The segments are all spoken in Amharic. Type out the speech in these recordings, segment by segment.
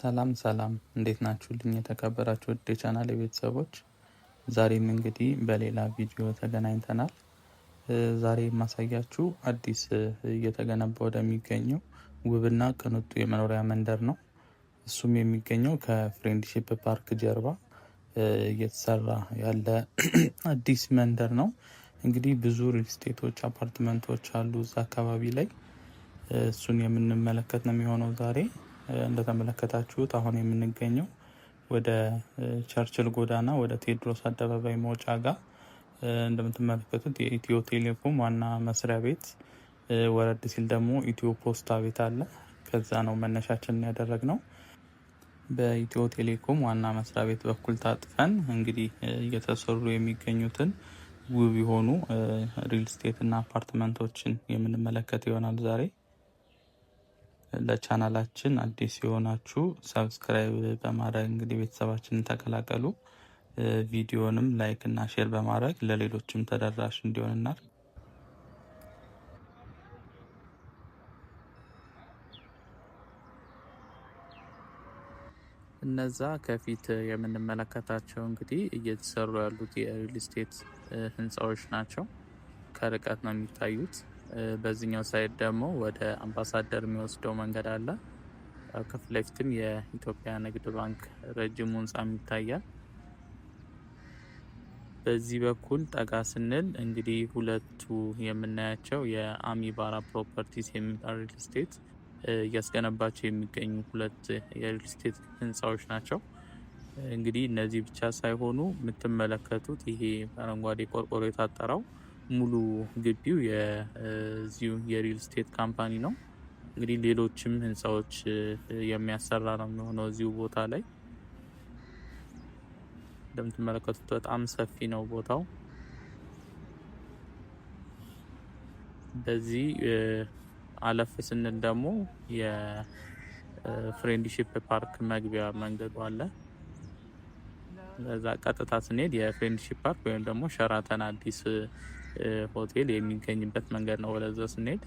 ሰላም እንዴት ናችሁልኝ? የተከበራችሁ ውድ የቻናሌ ቤተሰቦች ዛሬም እንግዲህ በሌላ ቪዲዮ ተገናኝተናል። ዛሬ የማሳያችሁ አዲስ እየተገነባ ወደሚገኘው ውብና ቅንጡ የመኖሪያ መንደር ነው። እሱም የሚገኘው ከፍሬንድሺፕ ፓርክ ጀርባ እየተሰራ ያለ አዲስ መንደር ነው። እንግዲህ ብዙ ሪል ስቴቶች፣ አፓርትመንቶች አሉ እዛ አካባቢ ላይ። እሱን የምንመለከት ነው የሚሆነው ዛሬ። እንደተመለከታችሁት አሁን የምንገኘው ወደ ቸርችል ጎዳና ወደ ቴዎድሮስ አደባባይ መውጫ ጋር እንደምትመለከቱት የኢትዮ ቴሌኮም ዋና መስሪያ ቤት፣ ወረድ ሲል ደግሞ ኢትዮ ፖስታ ቤት አለ። ከዛ ነው መነሻችንን ያደረግነው። በኢትዮ ቴሌኮም ዋና መስሪያ ቤት በኩል ታጥፈን እንግዲህ እየተሰሩ የሚገኙትን ውብ የሆኑ ሪል ስቴት እና አፓርትመንቶችን የምንመለከት ይሆናል ዛሬ። ለቻናላችን አዲስ የሆናችሁ ሰብስክራይብ በማድረግ እንግዲህ ቤተሰባችንን ተቀላቀሉ። ቪዲዮንም ላይክ እና ሼር በማድረግ ለሌሎችም ተደራሽ እንዲሆንና እነዛ ከፊት የምንመለከታቸው እንግዲህ እየተሰሩ ያሉት የሪል ስቴት ህንፃዎች ናቸው። ከርቀት ነው የሚታዩት። በዚህኛው ሳይድ ደግሞ ወደ አምባሳደር የሚወስደው መንገድ አለ። ከፊት ለፊትም የኢትዮጵያ ንግድ ባንክ ረጅሙ ህንፃም ይታያል። በዚህ በኩል ጠጋ ስንል እንግዲህ ሁለቱ የምናያቸው የአሚባራ ፕሮፐርቲስ የሚባል ሪል ስቴት እያስገነባቸው የሚገኙ ሁለት የሪል ስቴት ህንፃዎች ናቸው። እንግዲህ እነዚህ ብቻ ሳይሆኑ የምትመለከቱት ይሄ አረንጓዴ ቆርቆሮ የታጠረው ሙሉ ግቢው የዚሁ የሪል ስቴት ካምፓኒ ነው። እንግዲህ ሌሎችም ህንፃዎች የሚያሰራ ነው የሚሆነው እዚሁ ቦታ ላይ። እንደምትመለከቱት በጣም ሰፊ ነው ቦታው። በዚህ አለፍ ስንል ደግሞ የፍሬንድሺፕ ፓርክ መግቢያ መንገዱ አለ። በዛ ቀጥታ ስንሄድ የፍሬንድሺፕ ፓርክ ወይም ደግሞ ሸራተን አዲስ ሆቴል የሚገኝበት መንገድ ነው። ወደዛ ስንሄድ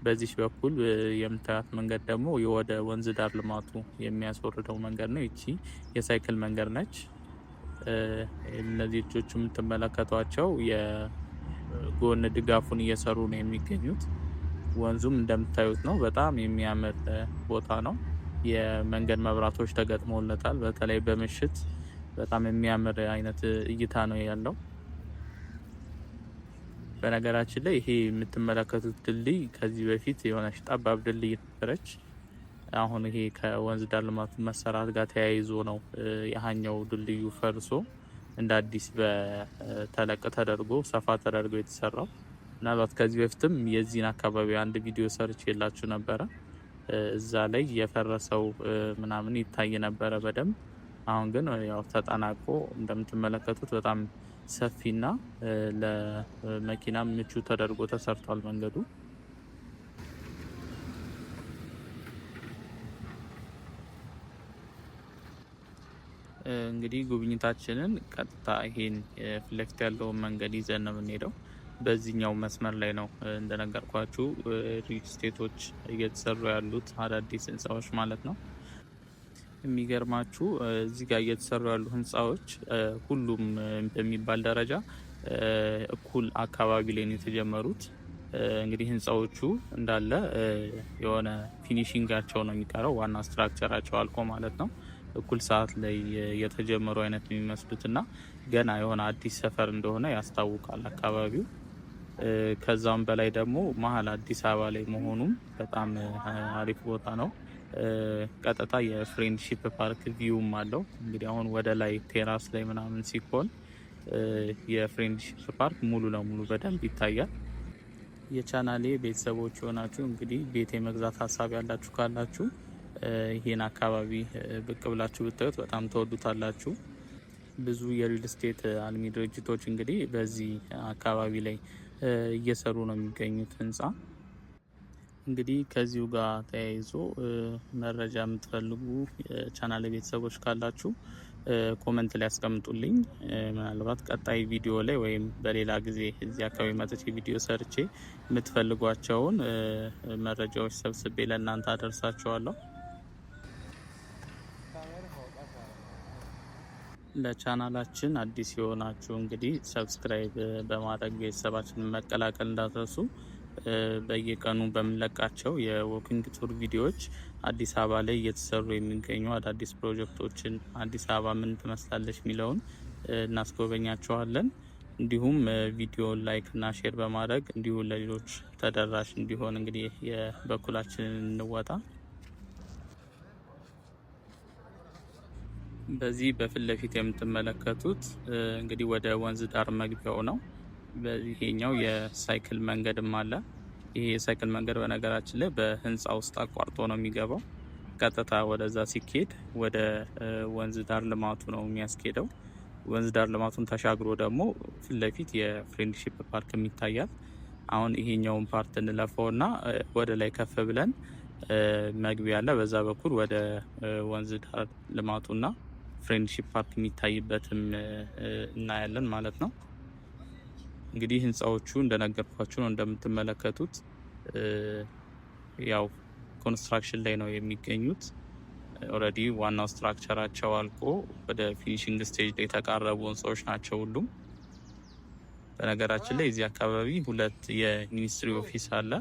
በዚህ በኩል የምታዩት መንገድ ደግሞ ወደ ወንዝ ዳር ልማቱ የሚያስወርደው መንገድ ነው። ይቺ የሳይክል መንገድ ነች። እነዚህ ልጆቹ የምትመለከቷቸው የጎን ድጋፉን እየሰሩ ነው የሚገኙት። ወንዙም እንደምታዩት ነው። በጣም የሚያምር ቦታ ነው። የመንገድ መብራቶች ተገጥመውለታል። በተለይ በምሽት በጣም የሚያምር አይነት እይታ ነው ያለው። በነገራችን ላይ ይሄ የምትመለከቱት ድልድይ ከዚህ በፊት የሆነች ጠባብ ድልድይ ነበረች። አሁን ይሄ ከወንዝ ዳር ልማቱ መሰራት ጋር ተያይዞ ነው ያኛው ድልድዩ ፈርሶ እንደ አዲስ በተለቅ ተደርጎ ሰፋ ተደርጎ የተሰራው። ምናልባት ከዚህ በፊትም የዚህን አካባቢ አንድ ቪዲዮ ሰርች የላችሁ ነበረ። እዛ ላይ የፈረሰው ምናምን ይታይ ነበረ በደንብ። አሁን ግን ያው ተጠናቆ እንደምትመለከቱት በጣም ሰፊና ለመኪና ምቹ ተደርጎ ተሰርቷል መንገዱ። እንግዲህ ጉብኝታችንን ቀጥታ ይሄን ፊት ለፊት ያለውን መንገድ ይዘን ነው የምንሄደው። በዚህኛው መስመር ላይ ነው እንደነገርኳችሁ ሪል ስቴቶች እየተሰሩ ያሉት አዳዲስ ህንፃዎች ማለት ነው። የሚገርማችሁ እዚህ ጋር እየተሰሩ ያሉ ህንፃዎች ሁሉም በሚባል ደረጃ እኩል አካባቢ ላይ ነው የተጀመሩት። እንግዲህ ህንፃዎቹ እንዳለ የሆነ ፊኒሺንጋቸው ነው የሚቀረው፣ ዋና ስትራክቸራቸው አልቆ ማለት ነው። እኩል ሰዓት ላይ የተጀመሩ አይነት የሚመስሉት እና ገና የሆነ አዲስ ሰፈር እንደሆነ ያስታውቃል አካባቢው። ከዛም በላይ ደግሞ መሀል አዲስ አበባ ላይ መሆኑም በጣም አሪፍ ቦታ ነው። ቀጥታ የፍሬንድሺፕ ፓርክ ቪውም አለው። እንግዲህ አሁን ወደ ላይ ቴራስ ላይ ምናምን ሲሆን የፍሬንድሺፕ ፓርክ ሙሉ ለሙሉ በደንብ ይታያል። የቻናሌ ቤተሰቦች የሆናችሁ እንግዲህ ቤት የመግዛት ሀሳብ ያላችሁ ካላችሁ ይሄን አካባቢ ብቅ ብላችሁ ብታዩት በጣም ተወዱታላችሁ። ብዙ የሪል ስቴት አልሚ ድርጅቶች እንግዲህ በዚህ አካባቢ ላይ እየሰሩ ነው የሚገኙት ህንፃ። እንግዲህ ከዚሁ ጋር ተያይዞ መረጃ የምትፈልጉ ቻናል ቤተሰቦች ካላችሁ ኮመንት ላይ ያስቀምጡልኝ። ምናልባት ቀጣይ ቪዲዮ ላይ ወይም በሌላ ጊዜ እዚህ አካባቢ መጥቼ ቪዲዮ ሰርቼ የምትፈልጓቸውን መረጃዎች ሰብስቤ ለእናንተ አደርሳችኋለሁ። ለቻናላችን አዲስ የሆናችሁ እንግዲህ ሰብስክራይብ በማድረግ ቤተሰባችንን መቀላቀል እንዳትረሱ። በየቀኑ በምንለቃቸው የዎኪንግ ቱር ቪዲዮዎች አዲስ አበባ ላይ እየተሰሩ የሚገኙ አዳዲስ ፕሮጀክቶችን አዲስ አበባ ምን ትመስላለች የሚለውን እናስጎበኛቸዋለን። እንዲሁም ቪዲዮን ላይክ እና ሼር በማድረግ እንዲሁም ለሌሎች ተደራሽ እንዲሆን እንግዲህ የበኩላችንን እንወጣ። በዚህ በፊት ለፊት የምትመለከቱት እንግዲህ ወደ ወንዝ ዳር መግቢያው ነው። በዚህኛው የሳይክል መንገድም አለ። ይሄ የሳይክል መንገድ በነገራችን ላይ በህንፃ ውስጥ አቋርጦ ነው የሚገባው። ቀጥታ ወደዛ ሲኬድ ወደ ወንዝ ዳር ልማቱ ነው የሚያስኬደው። ወንዝ ዳር ልማቱን ተሻግሮ ደግሞ ፊት ለፊት የፍሬንድሺፕ ፓርክ ይታያል። አሁን ይሄኛውን ፓርት እንለፈውና ወደ ላይ ከፍ ብለን መግቢያ አለ። በዛ በኩል ወደ ወንዝ ዳር ልማቱና ፍሬንድሺፕ ፓርክ የሚታይበትም እናያለን ማለት ነው። እንግዲህ ህንፃዎቹ እንደነገርኳችሁ ነው። እንደምትመለከቱት ያው ኮንስትራክሽን ላይ ነው የሚገኙት። ኦልሬዲ ዋናው ስትራክቸራቸው አልቆ ወደ ፊኒሽንግ ስቴጅ ላይ የተቃረቡ ህንፃዎች ናቸው ሁሉም። በነገራችን ላይ እዚህ አካባቢ ሁለት የሚኒስትሪ ኦፊስ አለ።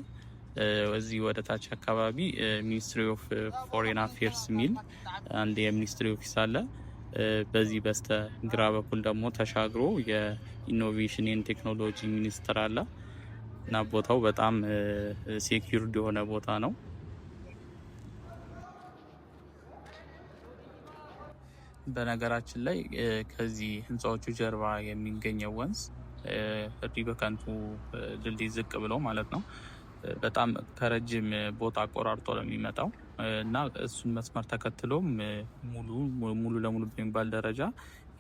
እዚህ ወደ ታች አካባቢ ሚኒስትሪ ኦፍ ፎሬን አፌርስ የሚል አንድ የሚኒስትሪ ኦፊስ አለ። በዚህ በስተ ግራ በኩል ደግሞ ተሻግሮ የኢኖቬሽን ኤንድ ቴክኖሎጂ ሚኒስቴር አለ እና ቦታው በጣም ሴኪዩርድ የሆነ ቦታ ነው። በነገራችን ላይ ከዚህ ህንፃዎቹ ጀርባ የሚገኘው ወንዝ በከንቱ ድልድይ ዝቅ ብሎ ማለት ነው በጣም ከረጅም ቦታ አቆራርጦ ነው የሚመጣው እና እሱን መስመር ተከትሎም ሙሉ ለሙሉ በሚባል ደረጃ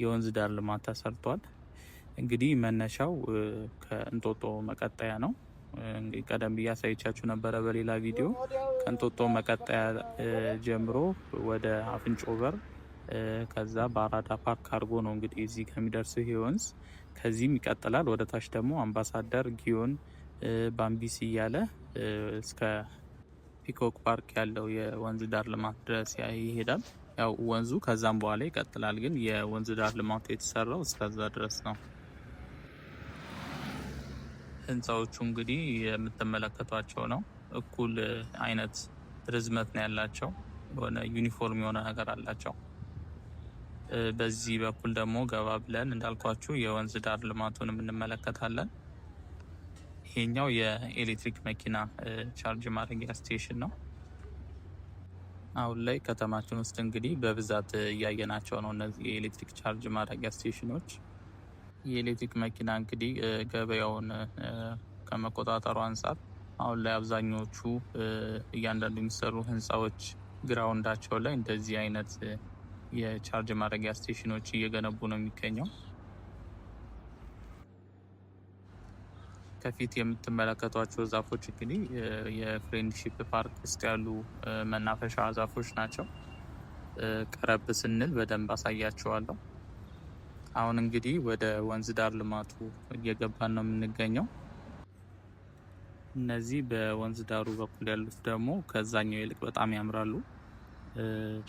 የወንዝ ዳር ልማት ተሰርቷል። እንግዲህ መነሻው ከእንጦጦ መቀጠያ ነው። እንግዲህ ቀደም ብዬ አሳይቻችሁ ነበረ በሌላ ቪዲዮ። ከእንጦጦ መቀጠያ ጀምሮ ወደ አፍንጮ በር ከዛ በአራዳ ፓርክ አድርጎ ነው እንግዲህ እዚህ ከሚደርሰው ይሄ ወንዝ። ከዚህም ይቀጥላል ወደ ታች ደግሞ አምባሳደር፣ ጊዮን፣ ባምቢስ እያለ እስከ ፒኮክ ፓርክ ያለው የወንዝ ዳር ልማት ድረስ ይሄዳል። ያው ወንዙ ከዛም በኋላ ይቀጥላል፣ ግን የወንዝ ዳር ልማቱ የተሰራው እስከዛ ድረስ ነው። ህንፃዎቹ እንግዲህ የምትመለከቷቸው ነው። እኩል አይነት ርዝመት ነው ያላቸው። የሆነ ዩኒፎርም የሆነ ነገር አላቸው። በዚህ በኩል ደግሞ ገባ ብለን እንዳልኳችሁ የወንዝ ዳር ልማቱን እንመለከታለን። ይሄኛው የኤሌክትሪክ መኪና ቻርጅ ማድረጊያ ስቴሽን ነው። አሁን ላይ ከተማችን ውስጥ እንግዲህ በብዛት እያየናቸው ነው እነዚህ የኤሌክትሪክ ቻርጅ ማድረጊያ ስቴሽኖች። የኤሌክትሪክ መኪና እንግዲህ ገበያውን ከመቆጣጠሩ አንጻር አሁን ላይ አብዛኞቹ እያንዳንዱ የሚሰሩ ህንፃዎች ግራውንዳቸው ላይ እንደዚህ አይነት የቻርጅ ማድረጊያ ስቴሽኖች እየገነቡ ነው የሚገኘው። ከፊት የምትመለከቷቸው ዛፎች እንግዲህ የፍሬንድሺፕ ፓርክ ውስጥ ያሉ መናፈሻ ዛፎች ናቸው። ቀረብ ስንል በደንብ አሳያቸዋለሁ። አሁን እንግዲህ ወደ ወንዝ ዳር ልማቱ እየገባን ነው የምንገኘው። እነዚህ በወንዝ ዳሩ በኩል ያሉት ደግሞ ከዛኛው ይልቅ በጣም ያምራሉ።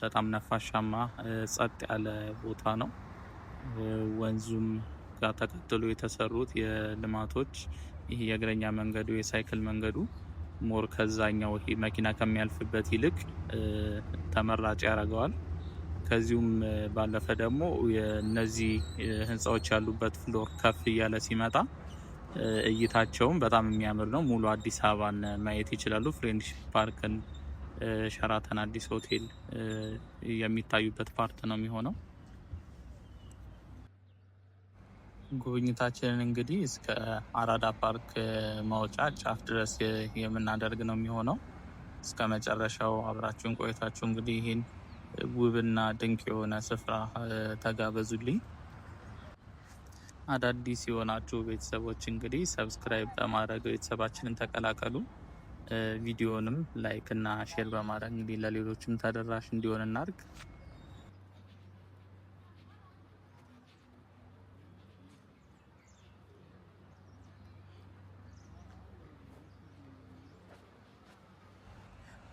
በጣም ነፋሻማ ጸጥ ያለ ቦታ ነው። ወንዙም ጋር ተከትሎ የተሰሩት የልማቶች ይህ የእግረኛ መንገዱ የሳይክል መንገዱ ሞር ከዛኛው ይሄ መኪና ከሚያልፍበት ይልቅ ተመራጭ ያደርገዋል። ከዚሁም ባለፈ ደግሞ እነዚህ ህንፃዎች ያሉበት ፍሎር ከፍ እያለ ሲመጣ እይታቸውም በጣም የሚያምር ነው። ሙሉ አዲስ አበባን ማየት ይችላሉ። ፍሬንድሺፕ ፓርክን፣ ሸራተን አዲስ ሆቴል የሚታዩበት ፓርት ነው የሚሆነው። ጉብኝታችንን እንግዲህ እስከ አራዳ ፓርክ ማውጫ ጫፍ ድረስ የምናደርግ ነው የሚሆነው። እስከ መጨረሻው አብራችሁን ቆይታችሁ እንግዲህ ይህን ውብና ድንቅ የሆነ ስፍራ ተጋበዙልኝ። አዳዲስ የሆናችሁ ቤተሰቦች እንግዲህ ሰብስክራይብ በማድረግ ቤተሰባችንን ተቀላቀሉ። ቪዲዮንም ላይክ እና ሼር በማድረግ እንግዲህ ለሌሎችም ተደራሽ እንዲሆን እናድርግ።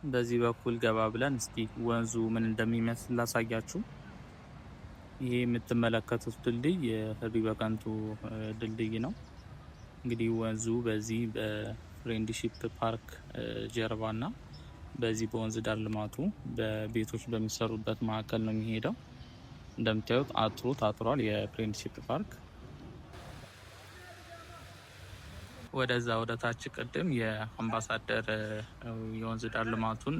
በዚህ በኩል ገባ ብለን እስኪ ወንዙ ምን እንደሚመስል ላሳያችሁ። ይሄ የምትመለከቱት ድልድይ የሪበከንቱ ድልድይ ነው። እንግዲህ ወንዙ በዚህ በፍሬንድሺፕ ፓርክ ጀርባና በዚህ በወንዝ ዳር ልማቱ በቤቶች በሚሰሩበት መካከል ነው የሚሄደው። እንደምታዩት አጥሩ ታጥሯል። የፍሬንድሺፕ ፓርክ ወደዛ ወደ ታች ቅድም የአምባሳደር የወንዝ ዳር ልማቱን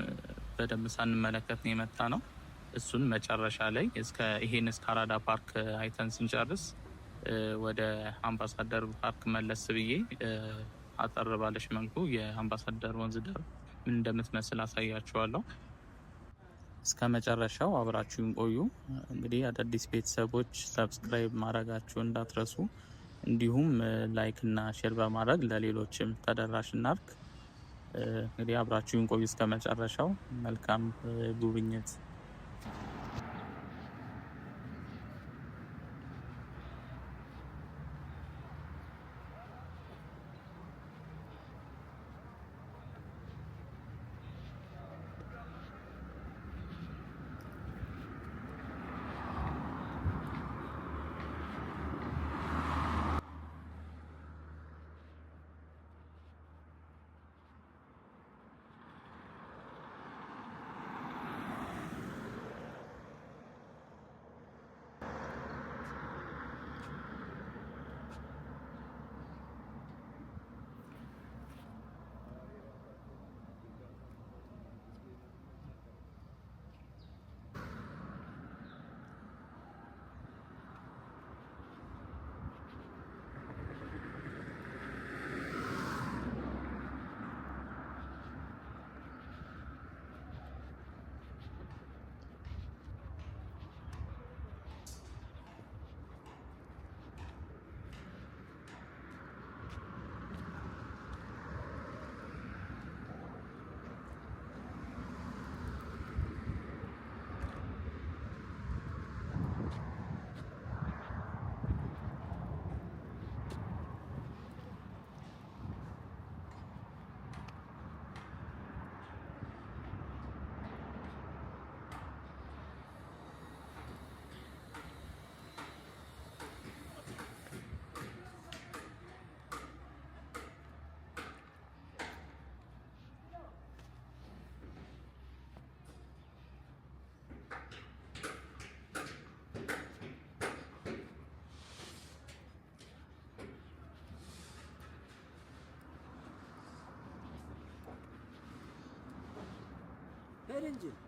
በደንብ ሳንመለከት ነው የመጣ ነው። እሱን መጨረሻ ላይ ይሄን እስከ አራዳ ፓርክ አይተን ስንጨርስ ወደ አምባሳደር ፓርክ መለስ ብዬ አጠር ባለች መልኩ የአምባሳደር ወንዝ ዳር ምን እንደምትመስል አሳያችኋለሁ። እስከ መጨረሻው አብራችሁን ቆዩ። እንግዲህ አዳዲስ ቤተሰቦች ሰብስክራይብ ማድረጋችሁ እንዳትረሱ፣ እንዲሁም ላይክ እና ሼር በማድረግ ለሌሎችም ተደራሽ እናርግ። እንግዲህ አብራችሁን ቆዩ እስከ መጨረሻው። መልካም ጉብኝት። Verince